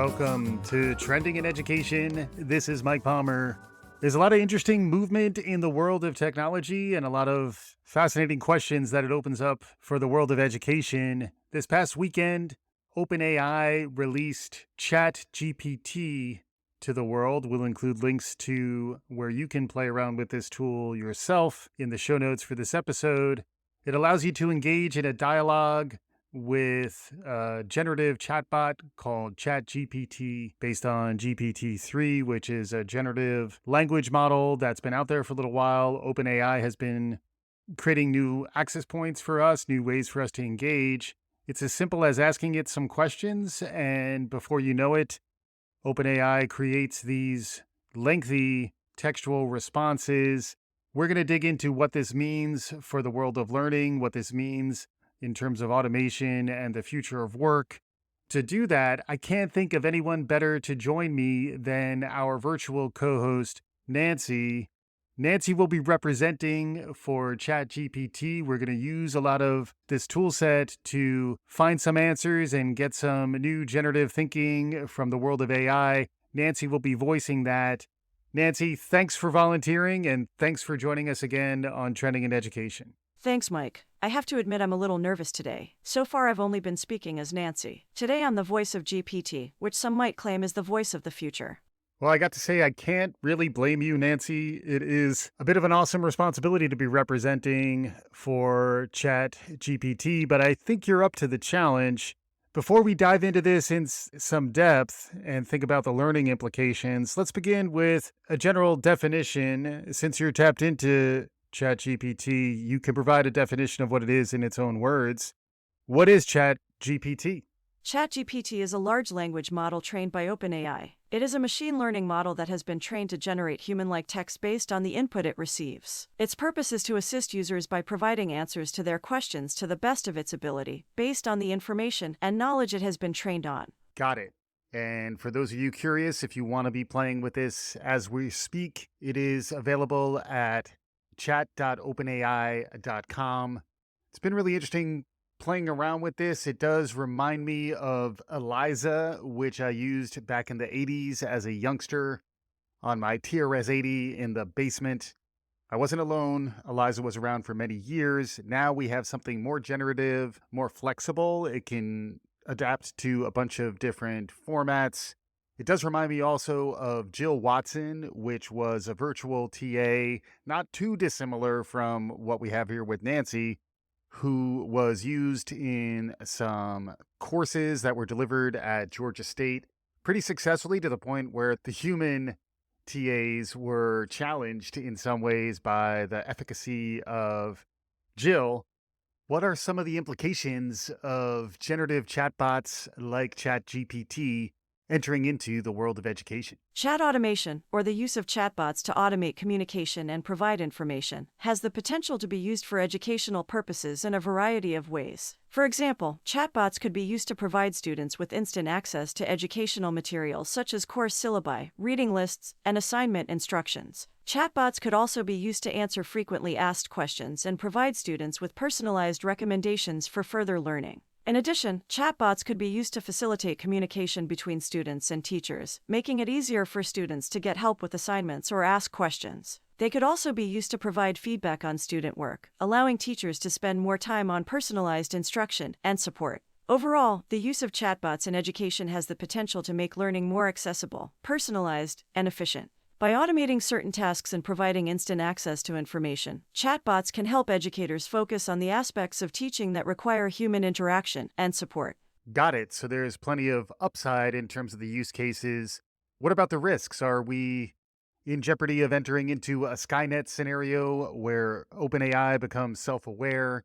Welcome to Trending in Education. This is Mike Palmer. There's a lot of interesting movement in the world of technology and a lot of fascinating questions that it opens up for the world of education. This past weekend, OpenAI released ChatGPT to the world. We'll include links to where you can play around with this tool yourself in the show notes for this episode. It allows you to engage in a dialogue with a generative chatbot called ChatGPT based on GPT-3, which is a generative language model that's been out there for a little while. OpenAI has been creating new access points for us, new ways for us to engage. It's as simple as asking it some questions, and before you know it, OpenAI creates these lengthy textual responses. We're going to dig into what this means for the world of learning, what this means in terms of automation and the future of work. To do that, I can't think of anyone better to join me than our virtual co-host, Nancy. Nancy will be representing for ChatGPT. We're going to use a lot of this tool set to find some answers and get some new generative thinking from the world of AI. Nancy will be voicing that. Nancy, thanks for volunteering and thanks for joining us again on Trending in Education. Thanks, Mike. I have to admit I'm a little nervous today. So far I've only been speaking as Nancy. Today I'm the voice of GPT, which some might claim is the voice of the future. Well, I got to say, I can't really blame you, Nancy. It is a bit of an awesome responsibility to be representing for ChatGPT, but I think you're up to the challenge. Before we dive into this in some depth and think about the learning implications, let's begin with a general definition. Since you're tapped into ChatGPT, you can provide a definition of what it is in its own words. What is ChatGPT? ChatGPT is a large language model trained by OpenAI. It is a machine learning model that has been trained to generate human-like text based on the input it receives. Its purpose is to assist users by providing answers to their questions to the best of its ability, based on the information and knowledge it has been trained on. Got it. And for those of you curious, if you want to be playing with this as we speak, it is available at chat.openai.com. It's been really interesting playing around with this. It does remind me of Eliza, which I used back in the 80s as a youngster on my TRS-80 in the basement. I wasn't alone. Eliza was around for many years. Now we have something more generative, more flexible. It can adapt to a bunch of different formats. It does remind me also of Jill Watson, which was a virtual TA, not too dissimilar from what we have here with Nancy, who was used in some courses that were delivered at Georgia State pretty successfully, to the point where the human TAs were challenged in some ways by the efficacy of Jill. What are some of the implications of generative chatbots like ChatGPT entering into the world of education? Chat automation, or the use of chatbots to automate communication and provide information, has the potential to be used for educational purposes in a variety of ways. For example, chatbots could be used to provide students with instant access to educational materials such as course syllabi, reading lists, and assignment instructions. Chatbots could also be used to answer frequently asked questions and provide students with personalized recommendations for further learning. In addition, chatbots could be used to facilitate communication between students and teachers, making it easier for students to get help with assignments or ask questions. They could also be used to provide feedback on student work, allowing teachers to spend more time on personalized instruction and support. Overall, the use of chatbots in education has the potential to make learning more accessible, personalized, and efficient. By automating certain tasks and providing instant access to information, chatbots can help educators focus on the aspects of teaching that require human interaction and support. Got it. So there's plenty of upside in terms of the use cases. What about the risks? Are we in jeopardy of entering into a Skynet scenario where OpenAI becomes self-aware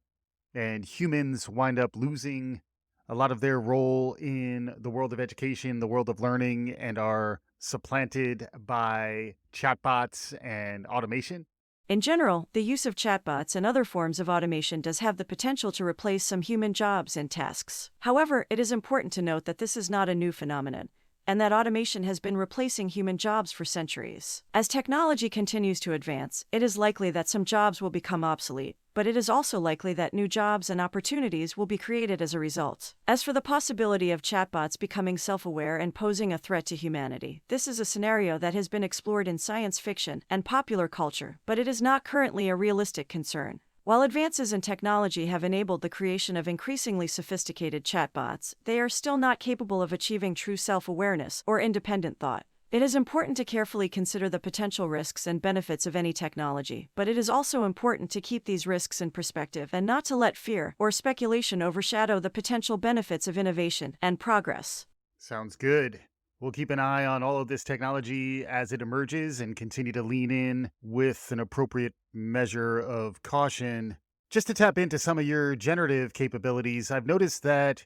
and humans wind up losing a lot of their role in the world of education, the world of learning, and are supplanted by chatbots and automation? In general, the use of chatbots and other forms of automation does have the potential to replace some human jobs and tasks. However, it is important to note that this is not a new phenomenon. and that automation has been replacing human jobs for centuries. As technology continues to advance, it is likely that some jobs will become obsolete, but it is also likely that new jobs and opportunities will be created as a result. As for the possibility of chatbots becoming self-aware and posing a threat to humanity, this is a scenario that has been explored in science fiction and popular culture, but it is not currently a realistic concern. While advances in technology have enabled the creation of increasingly sophisticated chatbots, they are still not capable of achieving true self-awareness or independent thought. It is important to carefully consider the potential risks and benefits of any technology, but it is also important to keep these risks in perspective and not to let fear or speculation overshadow the potential benefits of innovation and progress. Sounds good. We'll keep an eye on all of this technology as it emerges and continue to lean in with an appropriate measure of caution. Just to tap into some of your generative capabilities, I've noticed that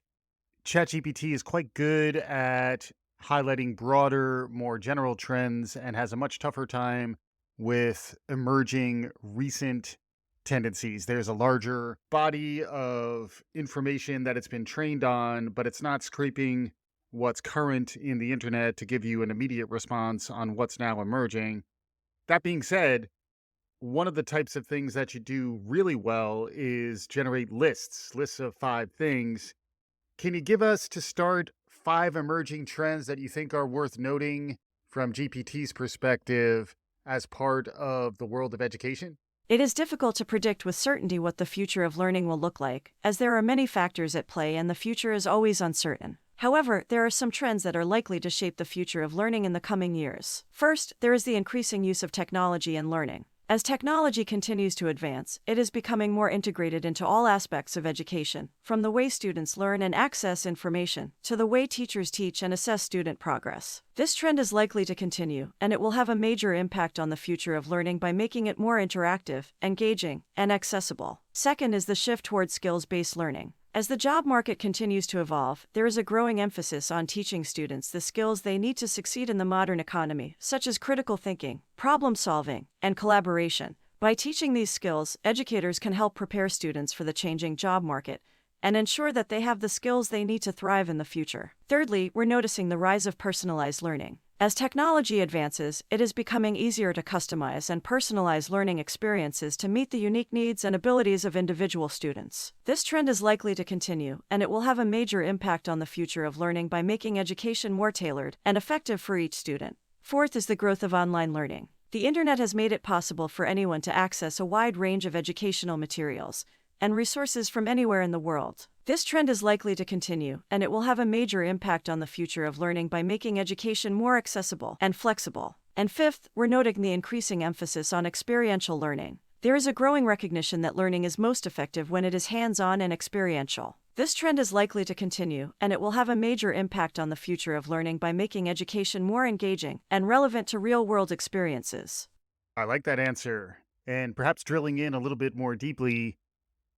ChatGPT is quite good at highlighting broader, more general trends and has a much tougher time with emerging recent tendencies. There's a larger body of information that it's been trained on, but it's not scraping what's current in the internet to give you an immediate response on what's now emerging. That being said, one of the types of things that you do really well is generate lists of 5 things. Can you give us, to start, 5 emerging trends that you think are worth noting from GPT's perspective as part of the world of education? It is difficult to predict with certainty what the future of learning will look like, as there are many factors at play and the future is always uncertain. However, there are some trends that are likely to shape the future of learning in the coming years. First, there is the increasing use of technology in learning. As technology continues to advance, it is becoming more integrated into all aspects of education, from the way students learn and access information, to the way teachers teach and assess student progress. This trend is likely to continue, and it will have a major impact on the future of learning by making it more interactive, engaging, and accessible. Second is the shift towards skills-based learning. As the job market continues to evolve, there is a growing emphasis on teaching students the skills they need to succeed in the modern economy, such as critical thinking, problem solving, and collaboration. By teaching these skills, educators can help prepare students for the changing job market and ensure that they have the skills they need to thrive in the future. Thirdly, we're noticing the rise of personalized learning. As technology advances, it is becoming easier to customize and personalize learning experiences to meet the unique needs and abilities of individual students. This trend is likely to continue, and it will have a major impact on the future of learning by making education more tailored and effective for each student. Fourth is the growth of online learning. The internet has made it possible for anyone to access a wide range of educational materials and resources from anywhere in the world. This trend is likely to continue, and it will have a major impact on the future of learning by making education more accessible and flexible. And fifth, we're noting the increasing emphasis on experiential learning. There is a growing recognition that learning is most effective when it is hands-on and experiential. This trend is likely to continue, and it will have a major impact on the future of learning by making education more engaging and relevant to real-world experiences. I like that answer. And perhaps drilling in a little bit more deeply,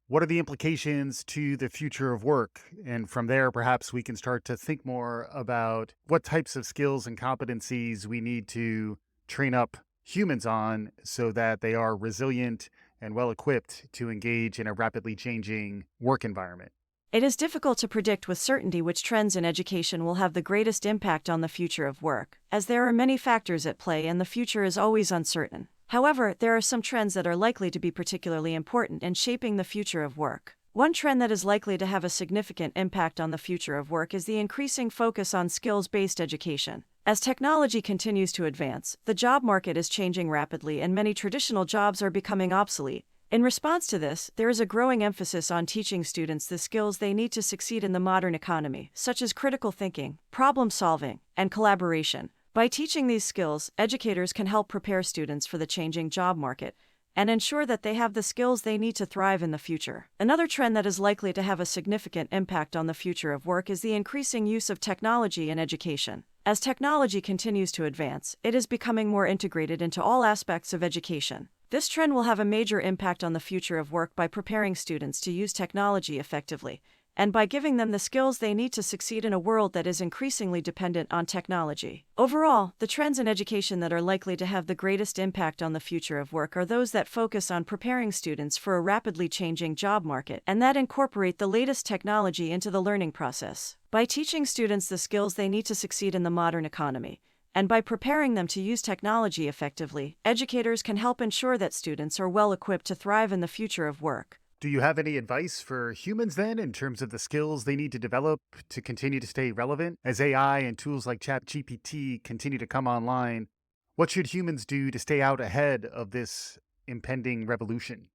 what are the implications to the future of work? And from there, perhaps we can start to think more about what types of skills and competencies we need to train up humans on so that they are resilient and well equipped to engage in a rapidly changing work environment. It is difficult to predict with certainty which trends in education will have the greatest impact on the future of work, as there are many factors at play and the future is always uncertain. However, there are some trends that are likely to be particularly important in shaping the future of work. One trend that is likely to have a significant impact on the future of work is the increasing focus on skills-based education. As technology continues to advance, the job market is changing rapidly and many traditional jobs are becoming obsolete. In response to this, there is a growing emphasis on teaching students the skills they need to succeed in the modern economy, such as critical thinking, problem solving, and collaboration. By teaching these skills, educators can help prepare students for the changing job market and ensure that they have the skills they need to thrive in the future. Another trend that is likely to have a significant impact on the future of work is the increasing use of technology in education. As technology continues to advance, it is becoming more integrated into all aspects of education. This trend will have a major impact on the future of work by preparing students to use technology effectively and by giving them the skills they need to succeed in a world that is increasingly dependent on technology. Overall, the trends in education that are likely to have the greatest impact on the future of work are those that focus on preparing students for a rapidly changing job market and that incorporate the latest technology into the learning process. By teaching students the skills they need to succeed in the modern economy, and by preparing them to use technology effectively, educators can help ensure that students are well equipped to thrive in the future of work. Do you have any advice for humans then in terms of the skills they need to develop to continue to stay relevant? As AI and tools like ChatGPT continue to come online, what should humans do to stay out ahead of this impending revolution?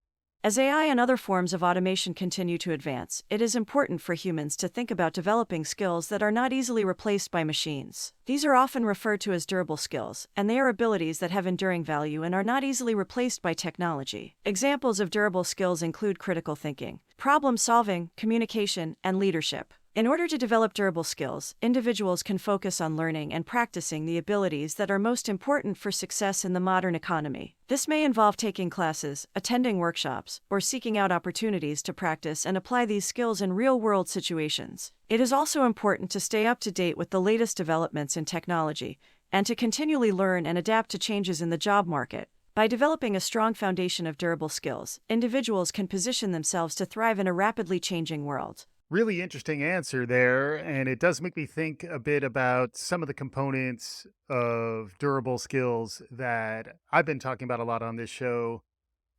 As AI and other forms of automation continue to advance, it is important for humans to think about developing skills that are not easily replaced by machines. These are often referred to as durable skills, and they are abilities that have enduring value and are not easily replaced by technology. Examples of durable skills include critical thinking, problem solving, communication, and leadership. In order to develop durable skills, individuals can focus on learning and practicing the abilities that are most important for success in the modern economy. This may involve taking classes, attending workshops, or seeking out opportunities to practice and apply these skills in real-world situations. It is also important to stay up to date with the latest developments in technology and to continually learn and adapt to changes in the job market. By developing a strong foundation of durable skills, individuals can position themselves to thrive in a rapidly changing world. Really interesting answer there, and it does make me think a bit about some of the components of durable skills that I've been talking about a lot on this show.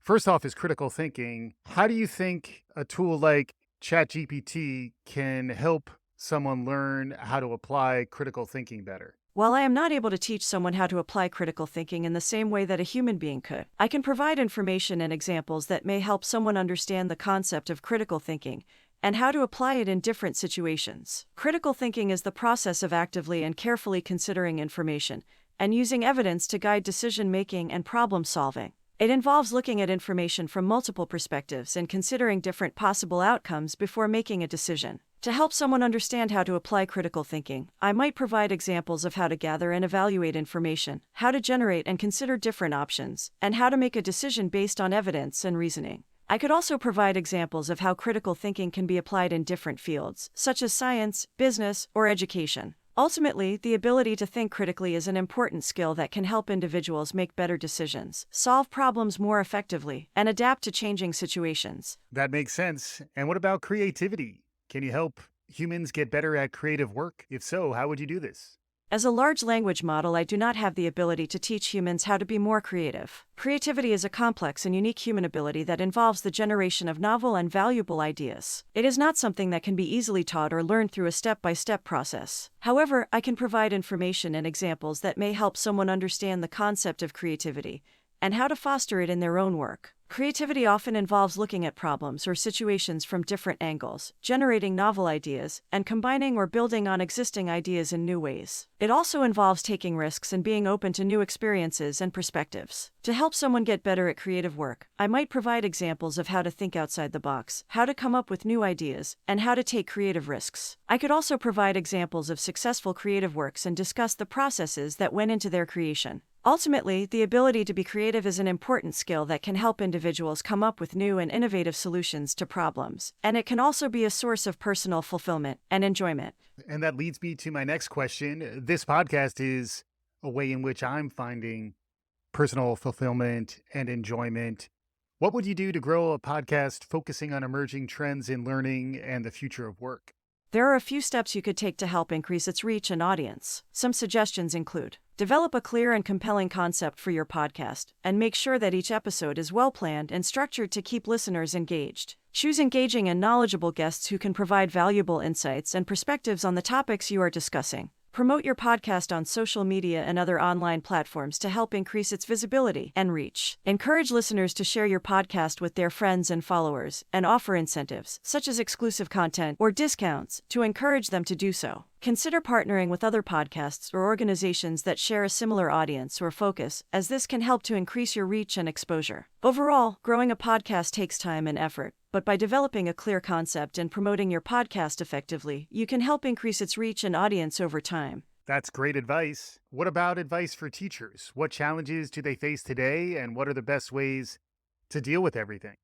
First off is critical thinking. How do you think a tool like ChatGPT can help someone learn how to apply critical thinking better? While I am not able to teach someone how to apply critical thinking in the same way that a human being could, I can provide information and examples that may help someone understand the concept of critical thinking and how to apply it in different situations. Critical thinking is the process of actively and carefully considering information and using evidence to guide decision-making and problem-solving. It involves looking at information from multiple perspectives and considering different possible outcomes before making a decision. To help someone understand how to apply critical thinking, I might provide examples of how to gather and evaluate information, how to generate and consider different options, and how to make a decision based on evidence and reasoning. I could also provide examples of how critical thinking can be applied in different fields, such as science, business, or education. Ultimately, the ability to think critically is an important skill that can help individuals make better decisions, solve problems more effectively, and adapt to changing situations. That makes sense. And what about creativity? Can you help humans get better at creative work? If so, how would you do this? As a large language model, I do not have the ability to teach humans how to be more creative. Creativity is a complex and unique human ability that involves the generation of novel and valuable ideas. It is not something that can be easily taught or learned through a step-by-step process. However, I can provide information and examples that may help someone understand the concept of creativity and how to foster it in their own work. Creativity often involves looking at problems or situations from different angles, generating novel ideas, and combining or building on existing ideas in new ways. It also involves taking risks and being open to new experiences and perspectives. To help someone get better at creative work, I might provide examples of how to think outside the box, how to come up with new ideas, and how to take creative risks. I could also provide examples of successful creative works and discuss the processes that went into their creation. Ultimately, the ability to be creative is an important skill that can help individuals come up with new and innovative solutions to problems, and it can also be a source of personal fulfillment and enjoyment. And that leads me to my next question. This podcast is a way in which I'm finding personal fulfillment and enjoyment. What would you do to grow a podcast focusing on emerging trends in learning and the future of work? There are a few steps you could take to help increase its reach and audience. Some suggestions include: develop a clear and compelling concept for your podcast, and make sure that each episode is well planned and structured to keep listeners engaged. Choose engaging and knowledgeable guests who can provide valuable insights and perspectives on the topics you are discussing. Promote your podcast on social media and other online platforms to help increase its visibility and reach. Encourage listeners to share your podcast with their friends and followers, and offer incentives, such as exclusive content or discounts, to encourage them to do so. Consider partnering with other podcasts or organizations that share a similar audience or focus, as this can help to increase your reach and exposure. Overall, growing a podcast takes time and effort, but by developing a clear concept and promoting your podcast effectively, you can help increase its reach and audience over time. That's great advice. What about advice for teachers? What challenges do they face today, and what are the best ways to deal with everything?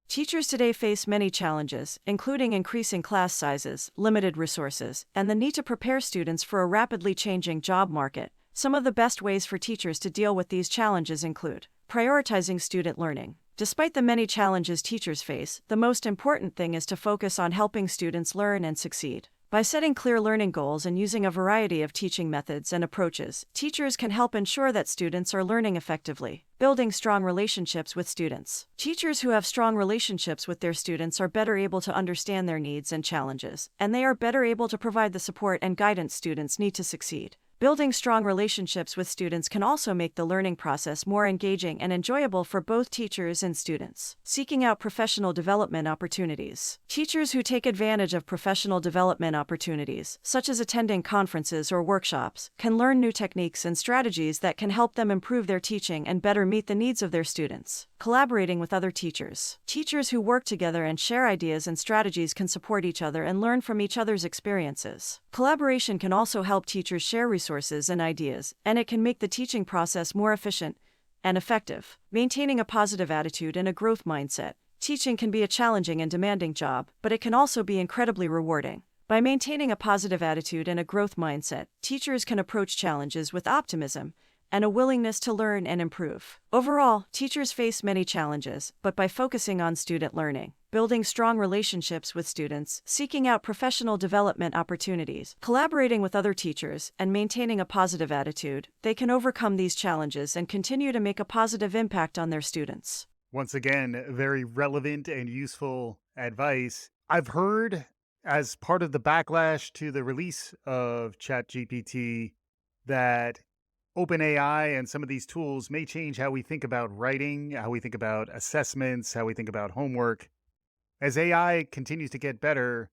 Teachers today face many challenges, including increasing class sizes, limited resources, and the need to prepare students for a rapidly changing job market. Some of the best ways for teachers to deal with these challenges include prioritizing student learning. Despite the many challenges teachers face, the most important thing is to focus on helping students learn and succeed. By setting clear learning goals and using a variety of teaching methods and approaches, teachers can help ensure that students are learning effectively. Building strong relationships with students. Teachers who have strong relationships with their students are better able to understand their needs and challenges, and they are better able to provide the support and guidance students need to succeed. Building strong relationships with students can also make the learning process more engaging and enjoyable for both teachers and students. Seeking out professional development opportunities. Teachers who take advantage of professional development opportunities, such as attending conferences or workshops, can learn new techniques and strategies that can help them improve their teaching and better meet the needs of their students. Collaborating with other teachers. Teachers who work together and share ideas and strategies can support each other and learn from each other's experiences. Collaboration can also help teachers share resources and ideas, and it can make the teaching process more efficient and effective. Maintaining a positive attitude and a growth mindset. Teaching can be a challenging and demanding job, but it can also be incredibly rewarding. By maintaining a positive attitude and a growth mindset, teachers can approach challenges with optimism and a willingness to learn and improve. Overall, teachers face many challenges, but by focusing on student learning, building strong relationships with students, seeking out professional development opportunities, collaborating with other teachers, and maintaining a positive attitude, they can overcome these challenges and continue to make a positive impact on their students. Once again, very relevant and useful advice. I've heard, as part of the backlash to the release of ChatGPT, that OpenAI and some of these tools may change how we think about writing, how we think about assessments, how we think about homework. As AI continues to get better,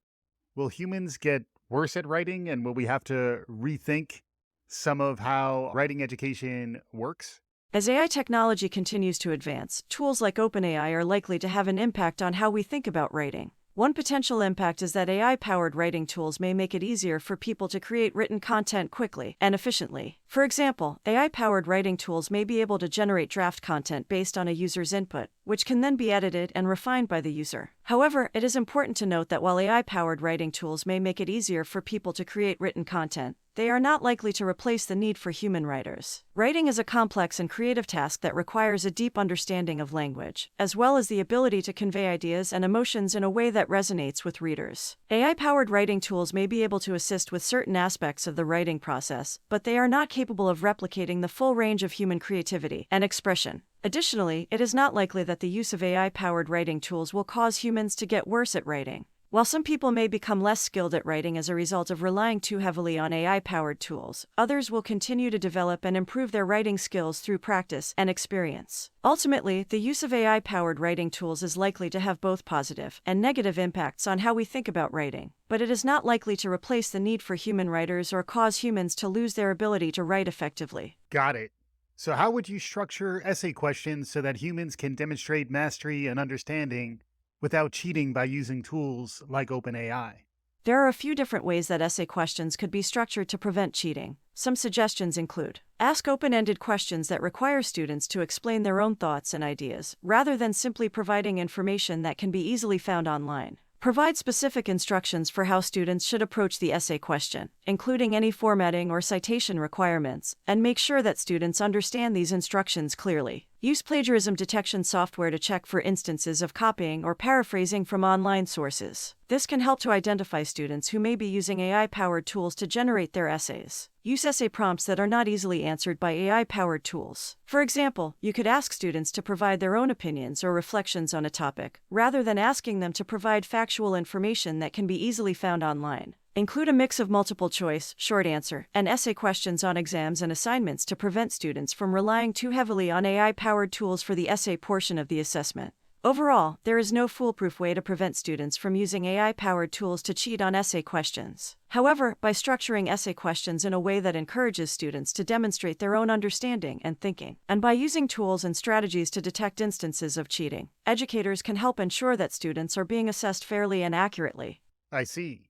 will humans get worse at writing, and will we have to rethink some of how writing education works? As AI technology continues to advance, tools like OpenAI are likely to have an impact on how we think about writing. One potential impact is that AI-powered writing tools may make it easier for people to create written content quickly and efficiently. For example, AI-powered writing tools may be able to generate draft content based on a user's input, which can then be edited and refined by the user. However, it is important to note that while AI-powered writing tools may make it easier for people to create written content, they are not likely to replace the need for human writers. Writing is a complex and creative task that requires a deep understanding of language, as well as the ability to convey ideas and emotions in a way that resonates with readers. AI-powered writing tools may be able to assist with certain aspects of the writing process, but they are not capable of replicating the full range of human creativity and expression. Additionally, it is not likely that the use of AI-powered writing tools will cause humans to get worse at writing. While some people may become less skilled at writing as a result of relying too heavily on AI-powered tools, others will continue to develop and improve their writing skills through practice and experience. Ultimately, the use of AI-powered writing tools is likely to have both positive and negative impacts on how we think about writing, but it is not likely to replace the need for human writers or cause humans to lose their ability to write effectively. Got it. So how would you structure essay questions so that humans can demonstrate mastery and understanding without cheating by using tools like OpenAI? There are a few different ways that essay questions could be structured to prevent cheating. Some suggestions include: ask open-ended questions that require students to explain their own thoughts and ideas, rather than simply providing information that can be easily found online. Provide specific instructions for how students should approach the essay question, including any formatting or citation requirements, and make sure that students understand these instructions clearly. Use plagiarism detection software to check for instances of copying or paraphrasing from online sources. This can help to identify students who may be using AI-powered tools to generate their essays. Use essay prompts that are not easily answered by AI-powered tools. For example, you could ask students to provide their own opinions or reflections on a topic, rather than asking them to provide factual information that can be easily found online. Include a mix of multiple choice, short answer, and essay questions on exams and assignments to prevent students from relying too heavily on AI-powered tools for the essay portion of the assessment. Overall, there is no foolproof way to prevent students from using AI-powered tools to cheat on essay questions. However, by structuring essay questions in a way that encourages students to demonstrate their own understanding and thinking, and by using tools and strategies to detect instances of cheating, educators can help ensure that students are being assessed fairly and accurately. I see.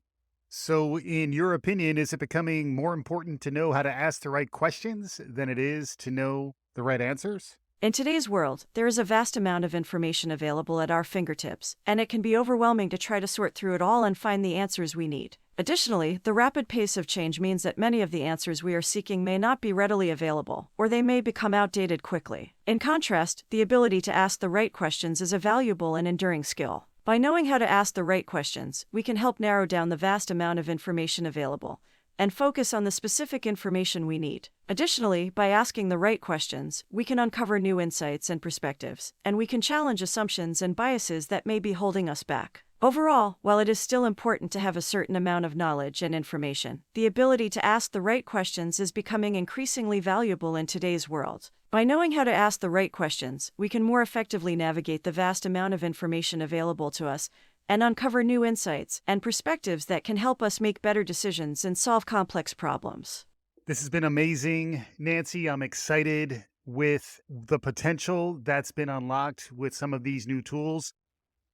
So, in your opinion, is it becoming more important to know how to ask the right questions than it is to know the right answers? In today's world, there is a vast amount of information available at our fingertips, and it can be overwhelming to try to sort through it all and find the answers we need. Additionally, the rapid pace of change means that many of the answers we are seeking may not be readily available, or they may become outdated quickly. In contrast, the ability to ask the right questions is a valuable and enduring skill. By knowing how to ask the right questions, we can help narrow down the vast amount of information available and focus on the specific information we need. Additionally, by asking the right questions, we can uncover new insights and perspectives, and we can challenge assumptions and biases that may be holding us back. Overall, while it is still important to have a certain amount of knowledge and information, the ability to ask the right questions is becoming increasingly valuable in today's world. By knowing how to ask the right questions, we can more effectively navigate the vast amount of information available to us and uncover new insights and perspectives that can help us make better decisions and solve complex problems. This has been amazing, Nancy. I'm excited with the potential that's been unlocked with some of these new tools.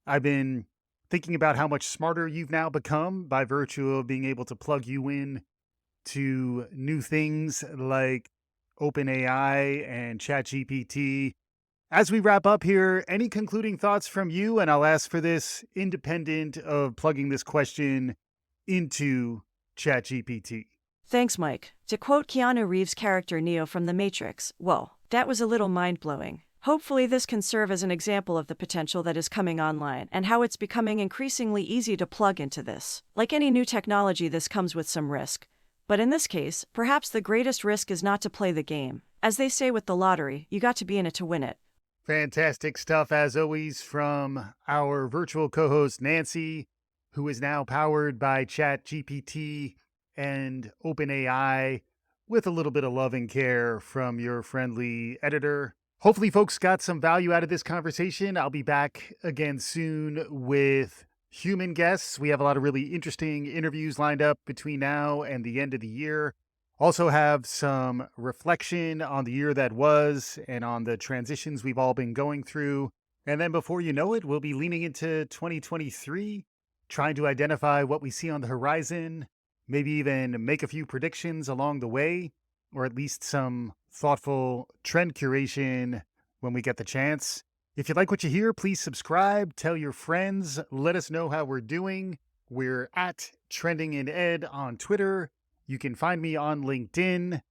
I've been thinking about how much smarter you've now become by virtue of being able to plug you in to new things like OpenAI and ChatGPT. As we wrap up here, any concluding thoughts from you? And I'll ask for this independent of plugging this question into ChatGPT. Thanks, Mike. To quote Keanu Reeves' character Neo from The Matrix, "Whoa, that was a little mind-blowing." Hopefully this can serve as an example of the potential that is coming online and how it's becoming increasingly easy to plug into this. Like any new technology, this comes with some risk. But in this case, perhaps the greatest risk is not to play the game. As they say with the lottery, you got to be in it to win it. Fantastic stuff, as always, from our virtual co-host, Nancy, who is now powered by ChatGPT and OpenAI with a little bit of love and care from your friendly editor. Hopefully, folks got some value out of this conversation. I'll be back again soon with human guests. We have a lot of really interesting interviews lined up between now and the end of the year. Also have some reflection on the year that was and on the transitions we've all been going through. And then before you know it, we'll be leaning into 2023, trying to identify what we see on the horizon, maybe even make a few predictions along the way, or at least some thoughtful trend curation when we get the chance. If you like what you hear, please subscribe, tell your friends, let us know how we're doing. We're at Trending in Ed on Twitter. You can find me on LinkedIn.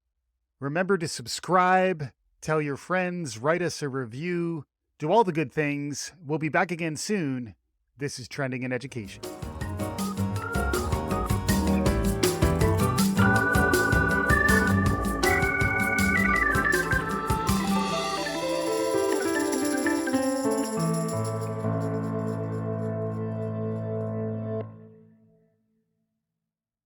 Remember to subscribe, tell your friends, write us a review, do all the good things. We'll be back again soon. This is Trending in Education.